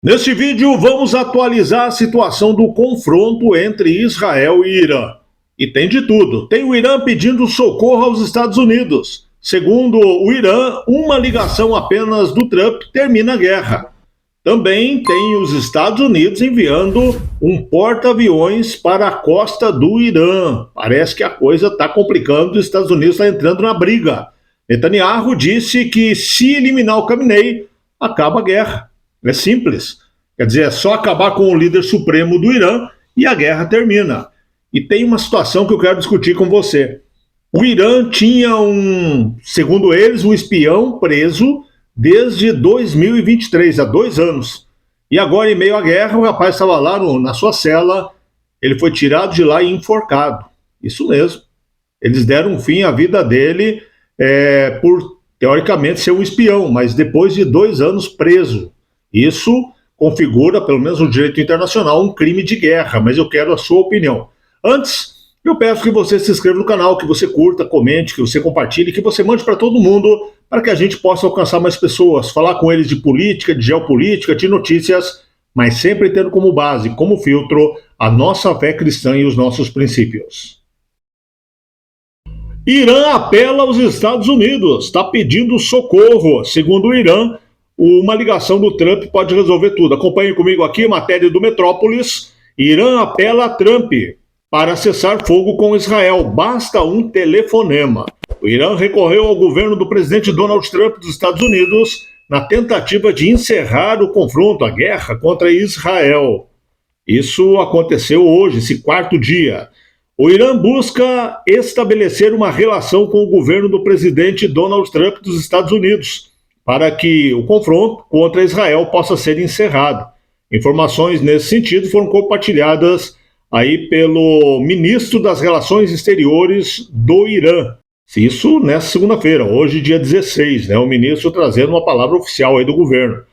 Neste vídeo, vamos atualizar a situação do confronto entre Israel e Irã. E tem de tudo. Tem o Irã pedindo socorro aos Estados Unidos. Segundo o Irã, uma ligação apenas do Trump termina a guerra. Também tem os Estados Unidos enviando um porta-aviões para a costa do Irã. Parece que a coisa está complicando e os Estados Unidos estão entrando na briga. Netanyahu disse que se eliminar o Khamenei, acaba a guerra. É simples. Quer dizer, é só acabar com o líder supremo do Irã e a guerra termina. E tem uma situação que eu quero discutir com você. O Irã tinha segundo eles, um espião preso desde 2023, há 2 anos. E agora, em meio à guerra, o rapaz estava lá na sua cela, ele foi tirado de lá e enforcado. Isso mesmo. Eles deram um fim à vida dele por, teoricamente, ser um espião, mas depois de 2 anos preso. Isso configura, pelo menos no direito internacional, um crime de guerra, mas eu quero a sua opinião. Antes, eu peço que você se inscreva no canal, que você curta, comente, que você compartilhe, que você mande para todo mundo, para que a gente possa alcançar mais pessoas, falar com eles de política, de geopolítica, de notícias, mas sempre tendo como base, como filtro, a nossa fé cristã e os nossos princípios. Irã apela aos Estados Unidos, está pedindo socorro. Segundo o Irã, uma ligação do Trump pode resolver tudo. Acompanhe comigo aqui, matéria do Metrópolis. Irã apela a Trump para cessar fogo com Israel. Basta um telefonema. O Irã recorreu ao governo do presidente Donald Trump dos Estados Unidos na tentativa de encerrar o confronto, a guerra contra Israel. Isso aconteceu hoje, esse 4º dia. O Irã busca estabelecer uma relação com o governo do presidente Donald Trump dos Estados Unidos para que o confronto contra Israel possa ser encerrado. Informações nesse sentido foram compartilhadas aí pelo ministro das Relações Exteriores do Irã. Isso nessa segunda-feira, hoje dia 16, o ministro trazendo uma palavra oficial aí do governo.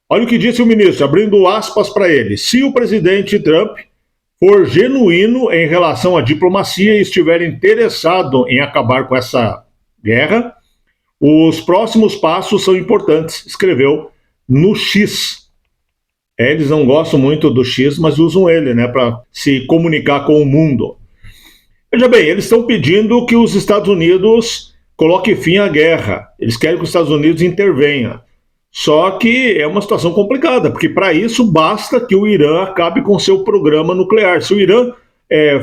Olha o que disse o ministro, abrindo aspas para ele. Se o presidente Trump for genuíno em relação à diplomacia e estiver interessado em acabar com essa guerra, os próximos passos são importantes, escreveu no X. Eles não gostam muito do X, mas usam ele, para se comunicar com o mundo. Veja bem, eles estão pedindo que os Estados Unidos coloquem fim à guerra. Eles querem que os Estados Unidos intervenham. Só que é uma situação complicada, porque para isso basta que o Irã acabe com seu programa nuclear. Se o Irã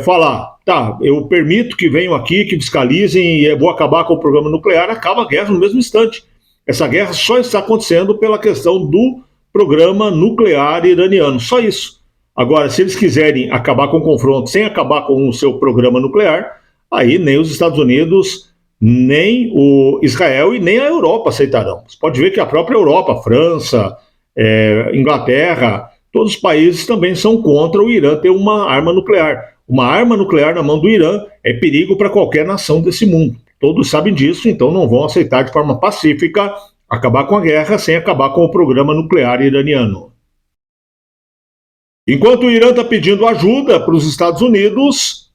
falar, tá, eu permito que venham aqui, que fiscalizem e eu vou acabar com o programa nuclear, acaba a guerra no mesmo instante. Essa guerra só está acontecendo pela questão do programa nuclear iraniano, só isso. Agora, se eles quiserem acabar com o confronto sem acabar com o seu programa nuclear, aí nem os Estados Unidos, nem o Israel e nem a Europa aceitarão. Você pode ver que a própria Europa, França, Inglaterra, todos os países também são contra o Irã ter uma arma nuclear. Uma arma nuclear na mão do Irã é perigo para qualquer nação desse mundo. Todos sabem disso, então não vão aceitar de forma pacífica acabar com a guerra sem acabar com o programa nuclear iraniano. Enquanto o Irã está pedindo ajuda para os Estados Unidos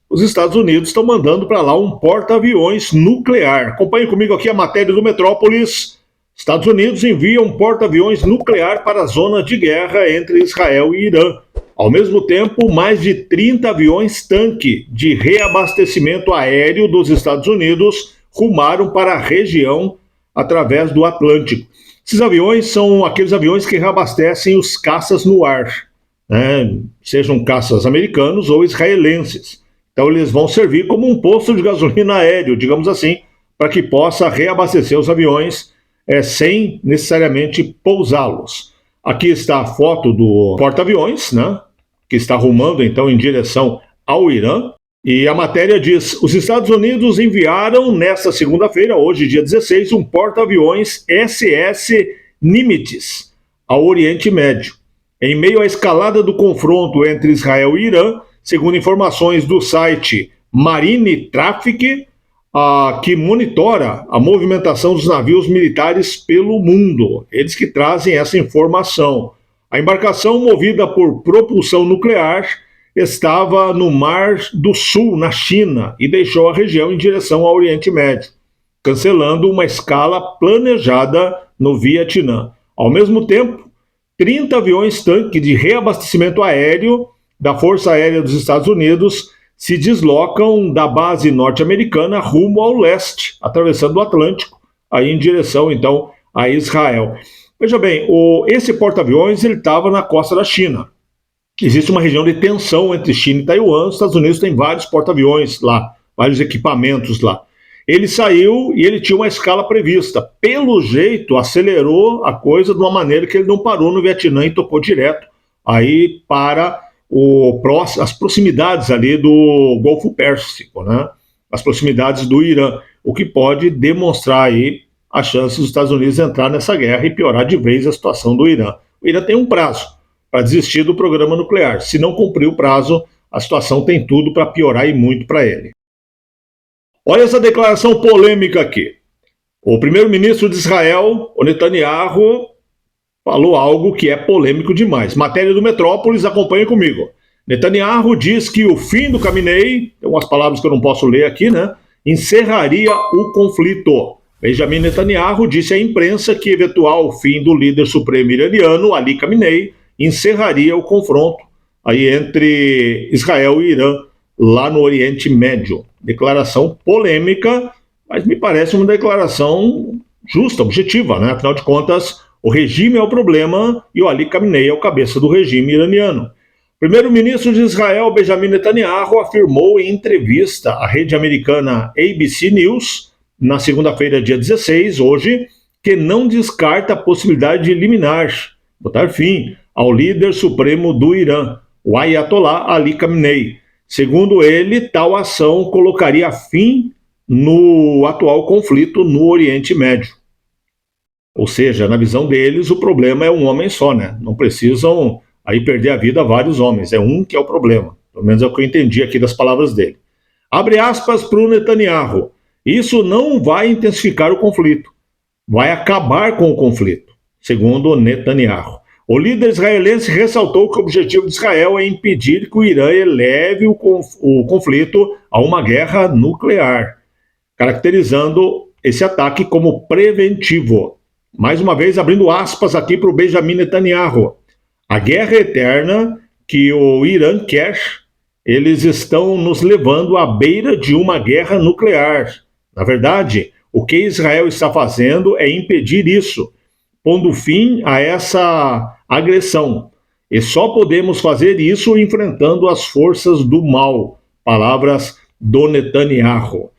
estão mandando para lá um porta-aviões nuclear. Acompanhe comigo aqui a matéria do Metrópolis. Estados Unidos envia um porta-aviões nuclear para a zona de guerra entre Israel e Irã. Ao mesmo tempo, mais de 30 aviões-tanque de reabastecimento aéreo dos Estados Unidos rumaram para a região através do Atlântico. Esses aviões são aqueles aviões que reabastecem os caças no ar, sejam caças americanos ou israelenses. Então eles vão servir como um posto de gasolina aéreo, digamos assim, para que possa reabastecer os aviões sem necessariamente pousá-los. Aqui está a foto do porta-aviões, que está rumando então em direção ao Irã. E a matéria diz, os Estados Unidos enviaram nesta segunda-feira, hoje dia 16, um porta-aviões SS Nimitz ao Oriente Médio. Em meio à escalada do confronto entre Israel e Irã, segundo informações do site Marine Traffic, que monitora a movimentação dos navios militares pelo mundo. Eles que trazem essa informação. A embarcação, movida por propulsão nuclear, estava no Mar do Sul, na China, e deixou a região em direção ao Oriente Médio, cancelando uma escala planejada no Vietnã. Ao mesmo tempo, 30 aviões tanque de reabastecimento aéreo da Força Aérea dos Estados Unidos se deslocam da base norte-americana rumo ao leste, atravessando o Atlântico, aí em direção, então, a Israel. Veja bem, esse porta-aviões estava na costa da China. Existe uma região de tensão entre China e Taiwan. Os Estados Unidos têm vários porta-aviões lá, vários equipamentos lá. Ele saiu e ele tinha uma escala prevista. Pelo jeito, acelerou a coisa de uma maneira que ele não parou no Vietnã e tocou direto aí para as proximidades ali do Golfo Pérsico, né? As proximidades do Irã, o que pode demonstrar aí a chance dos Estados Unidos entrar nessa guerra e piorar de vez a situação do Irã. O Irã tem um prazo para desistir do programa nuclear. Se não cumprir o prazo, a situação tem tudo para piorar e muito para ele. Olha essa declaração polêmica aqui. O primeiro-ministro de Israel, o Netanyahu, falou algo que é polêmico demais. Matéria do Metrópolis, acompanhe comigo. Netanyahu diz que o fim do Khamenei, tem umas palavras que eu não posso ler aqui, né? Encerraria o conflito. Benjamin Netanyahu disse à imprensa que eventual fim do líder supremo iraniano, Ali Khamenei, encerraria o confronto aí entre Israel e Irã, lá no Oriente Médio. Declaração polêmica, mas me parece uma declaração justa, objetiva, né? Afinal de contas, o regime é o problema e o Ali Khamenei é o cabeça do regime iraniano. Primeiro-ministro de Israel, Benjamin Netanyahu, afirmou em entrevista à rede americana ABC News, na segunda-feira, dia 16, hoje, que não descarta a possibilidade de eliminar, botar fim ao líder supremo do Irã, o Ayatollah Ali Khamenei. Segundo ele, tal ação colocaria fim no atual conflito no Oriente Médio. Ou seja, na visão deles, o problema é um homem só, né? Não precisam aí perder a vida a vários homens, é um que é o problema. Pelo menos é o que eu entendi aqui das palavras dele. Abre aspas para o Netanyahu. Isso não vai intensificar o conflito, vai acabar com o conflito, segundo Netanyahu. O líder israelense ressaltou que o objetivo de Israel é impedir que o Irã eleve o conflito a uma guerra nuclear, caracterizando esse ataque como preventivo. Mais uma vez, abrindo aspas aqui para o Benjamin Netanyahu. A guerra eterna que o Irã quer, eles estão nos levando à beira de uma guerra nuclear. Na verdade, o que Israel está fazendo é impedir isso, pondo fim a essa agressão. E só podemos fazer isso enfrentando as forças do mal. Palavras do Netanyahu.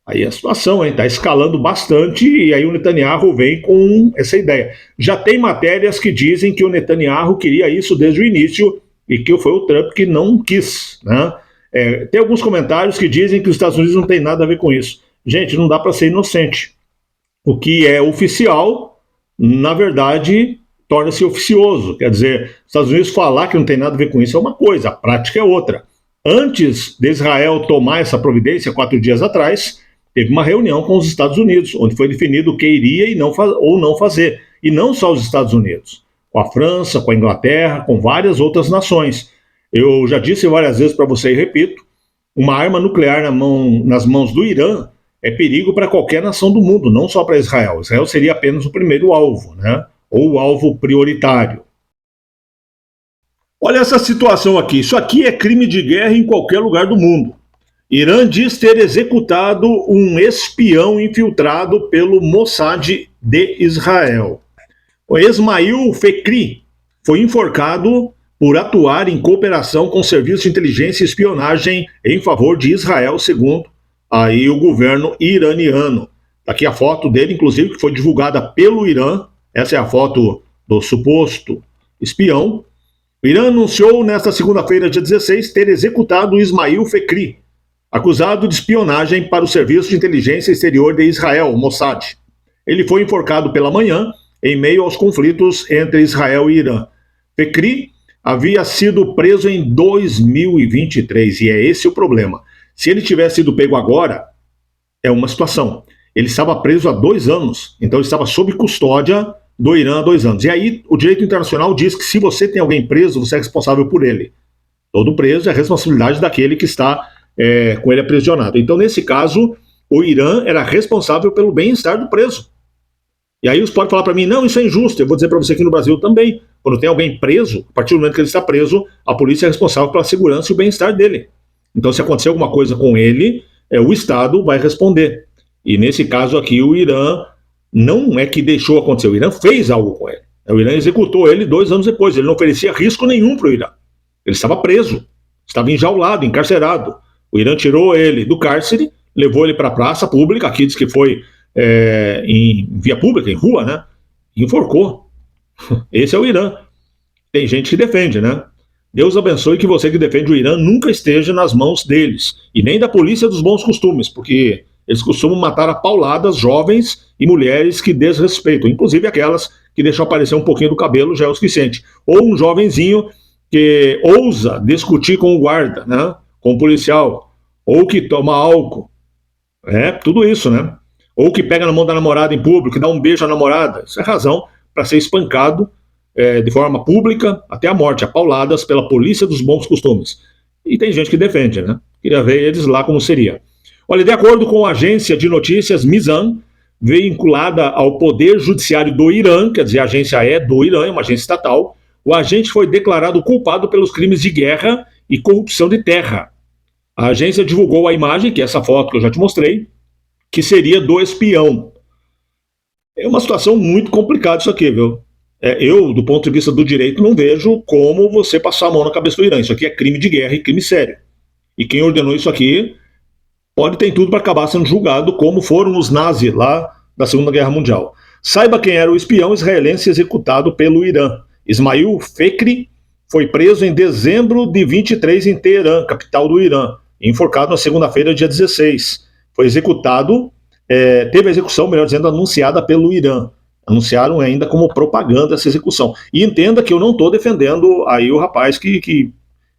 Aí a situação está escalando bastante e aí o Netanyahu vem com essa ideia. Já tem matérias que dizem que o Netanyahu queria isso desde o início e que foi o Trump que não quis, né? Tem alguns comentários que dizem que os Estados Unidos não tem nada a ver com isso. Gente, não dá para ser inocente. O que é oficial, na verdade, torna-se oficioso. Quer dizer, os Estados Unidos falar que não tem nada a ver com isso é uma coisa, a prática é outra. Antes de Israel tomar essa providência, 4 dias atrás, teve uma reunião com os Estados Unidos, onde foi definido o que iria e ou não fazer. E não só os Estados Unidos, com a França, com a Inglaterra, com várias outras nações. Eu já disse várias vezes para você e repito, uma arma nuclear nas mãos do Irã é perigo para qualquer nação do mundo, não só para Israel. Israel seria apenas o primeiro alvo, né? Ou o alvo prioritário. Olha essa situação aqui. Isso aqui é crime de guerra em qualquer lugar do mundo. Irã diz ter executado um espião infiltrado pelo Mossad de Israel. O Ismail Fekri foi enforcado por atuar em cooperação com serviços de inteligência e espionagem em favor de Israel, segundo aí o governo iraniano. Aqui a foto dele, inclusive, que foi divulgada pelo Irã. Essa é a foto do suposto espião. O Irã anunciou nesta segunda-feira, dia 16, ter executado Ismail Fekri, acusado de espionagem para o Serviço de Inteligência Exterior de Israel, o Mossad. Ele foi enforcado pela manhã, em meio aos conflitos entre Israel e Irã. Fekri havia sido preso em 2023, e é esse o problema. Se ele tivesse sido pego agora, é uma situação. Ele estava preso há 2 anos, então ele estava sob custódia do Irã há 2 anos. E aí o direito internacional diz que se você tem alguém preso, você é responsável por ele. Todo preso é responsabilidade daquele que está com ele aprisionado. Então, nesse caso, o Irã era responsável pelo bem-estar do preso. E aí você pode falar para mim, não, isso é injusto. Eu vou dizer para você que no Brasil também, quando tem alguém preso, a partir do momento que ele está preso, a polícia é responsável pela segurança e o bem-estar dele. Então, se acontecer alguma coisa com ele, o Estado vai responder. E nesse caso aqui, o Irã não é que deixou acontecer, o Irã fez algo com ele. O Irã executou ele 2 anos depois, ele não oferecia risco nenhum para o Irã. Ele estava preso, estava enjaulado, encarcerado. O Irã tirou ele do cárcere, levou ele para a praça pública, aqui diz que foi em via pública, em rua, né? E enforcou. Esse é o Irã. Tem gente que defende, né? Deus abençoe que você que defende o Irã nunca esteja nas mãos deles, e nem da polícia dos bons costumes, porque eles costumam matar a pauladas jovens e mulheres que desrespeitam, inclusive aquelas que deixam aparecer um pouquinho do cabelo já é o suficiente. Ou um jovenzinho que ousa discutir com o guarda, né? Com o policial, ou que toma álcool. Tudo isso, né? Ou que pega na mão da namorada em público, que dá um beijo à namorada. Isso é razão para ser espancado de forma pública até a morte, a pauladas pela polícia dos bons costumes. E tem gente que defende, né? Queria ver eles lá como seria. Olha, de acordo com a agência de notícias Mizan, vinculada ao Poder Judiciário do Irã, quer dizer, a agência é do Irã, é uma agência estatal, o agente foi declarado culpado pelos crimes de guerra e corrupção de terra. A agência divulgou a imagem, que é essa foto que eu já te mostrei, que seria do espião. É uma situação muito complicada isso aqui, viu? Eu, do ponto de vista do direito, não vejo como você passar a mão na cabeça do Irã. Isso aqui é crime de guerra e crime sério. E quem ordenou isso aqui pode ter tudo para acabar sendo julgado, como foram os nazis lá da Segunda Guerra Mundial. Saiba quem era o espião israelense executado pelo Irã. Ismail Fekri foi preso em dezembro de 23 em Teherã, capital do Irã, e enforcado na segunda-feira, dia 16. Foi executado, teve a execução, melhor dizendo, anunciada pelo Irã. Anunciaram ainda como propaganda essa execução. E entenda que eu não estou defendendo aí o rapaz que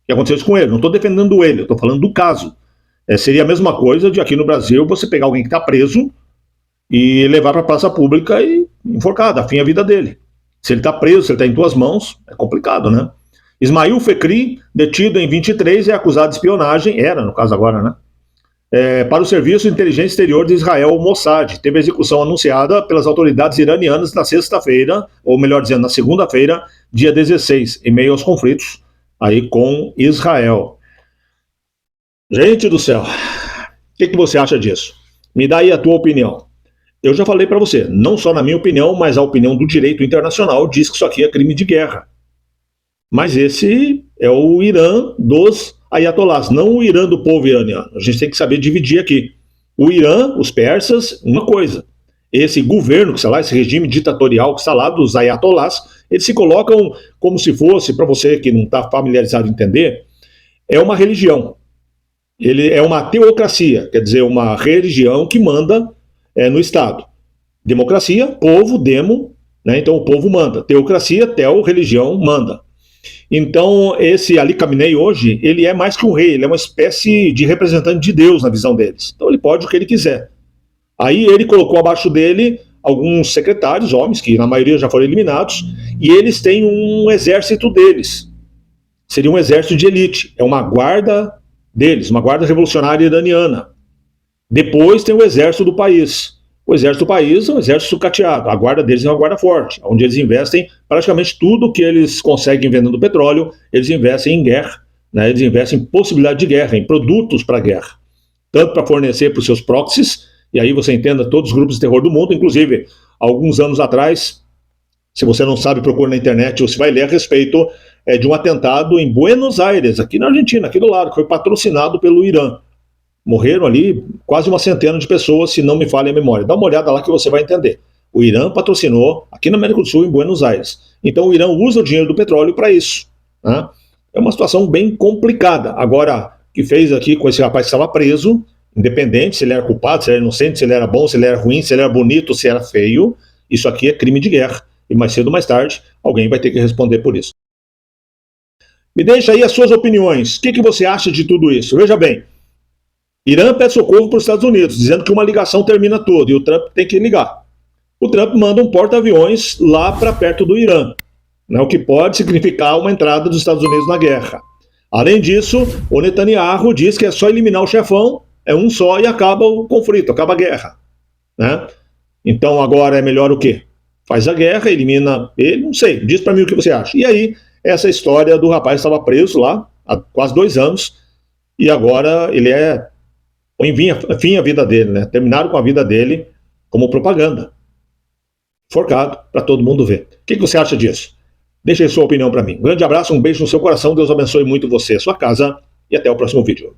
aconteceu isso com ele. Não estou defendendo ele, eu estou falando do caso. Seria a mesma coisa de aqui no Brasil você pegar alguém que está preso e levar para a praça pública e enforcar, dar fim à vida dele. Se ele está preso, se ele está em tuas mãos, é complicado, né? Ismail Fekri, detido em 23, é acusado de espionagem, era no caso agora, né? Para o Serviço de Inteligência Exterior de Israel, o Mossad. Teve a execução anunciada pelas autoridades iranianas na sexta-feira, ou melhor dizendo, na segunda-feira, dia 16, em meio aos conflitos aí com Israel. Gente do céu, o que você acha disso? Me dá aí a tua opinião. Eu já falei para você, não só na minha opinião, mas a opinião do direito internacional diz que isso aqui é crime de guerra. Mas esse é o Irã dos ayatolás, não o Irã do povo iraniano. A gente tem que saber dividir aqui. O Irã, os persas, uma coisa. Esse governo que está lá, esse regime ditatorial que está lá dos ayatolás, eles se colocam como se fosse, para você que não está familiarizado entender, é uma religião. Ele é uma teocracia, quer dizer, uma religião que manda no Estado. Democracia, povo, demo, né? Então o povo manda. Teocracia, teo, religião, manda. Então esse Ali Khamenei hoje, ele é mais que um rei, ele é uma espécie de representante de Deus na visão deles. Então ele pode o que ele quiser. Aí ele colocou abaixo dele alguns secretários, homens, que na maioria já foram eliminados, e eles têm um exército deles. Seria um exército de elite, é uma guarda deles, uma guarda revolucionária iraniana. Depois tem o exército do país. O exército do país é um exército sucateado. A guarda deles é uma guarda forte, onde eles investem praticamente tudo que eles conseguem vendendo petróleo, eles investem em guerra, né? Eles investem em possibilidade de guerra, em produtos para guerra. Tanto para fornecer para os seus proxies, e aí você entenda todos os grupos de terror do mundo, inclusive, alguns anos atrás, se você não sabe, procura na internet, você vai ler a respeito de um atentado em Buenos Aires, aqui na Argentina, aqui do lado, que foi patrocinado pelo Irã. Morreram ali quase uma centena de pessoas, se não me falha a memória. Dá uma olhada lá que você vai entender. O Irã patrocinou aqui na América do Sul, em Buenos Aires. Então o Irã usa o dinheiro do petróleo para isso, né? É uma situação bem complicada. Agora, o que fez aqui com esse rapaz que estava preso, independente se ele era culpado, se ele era inocente, se ele era bom, se ele era ruim, se ele era bonito, se era feio, isso aqui é crime de guerra. E mais cedo ou mais tarde, alguém vai ter que responder por isso. Me deixa aí as suas opiniões. O que você acha de tudo isso? Veja bem, Irã pede socorro para os Estados Unidos, dizendo que uma ligação termina tudo, e o Trump tem que ligar. O Trump manda um porta-aviões lá para perto do Irã, né, o que pode significar uma entrada dos Estados Unidos na guerra. Além disso, o Netanyahu diz que é só eliminar o chefão, é um só e acaba o conflito, acaba a guerra, né? Então agora é melhor o quê? faz a guerra, elimina ele, não sei, diz para mim o que você acha. E aí, essa história do rapaz estava preso lá há quase 2 anos e agora ele fim a vida dele, né? Terminaram com a vida dele como propaganda. Forcado para todo mundo ver. O que você acha disso? Deixe aí sua opinião para mim. Um grande abraço, um beijo no seu coração, Deus abençoe muito você, sua casa e até o próximo vídeo.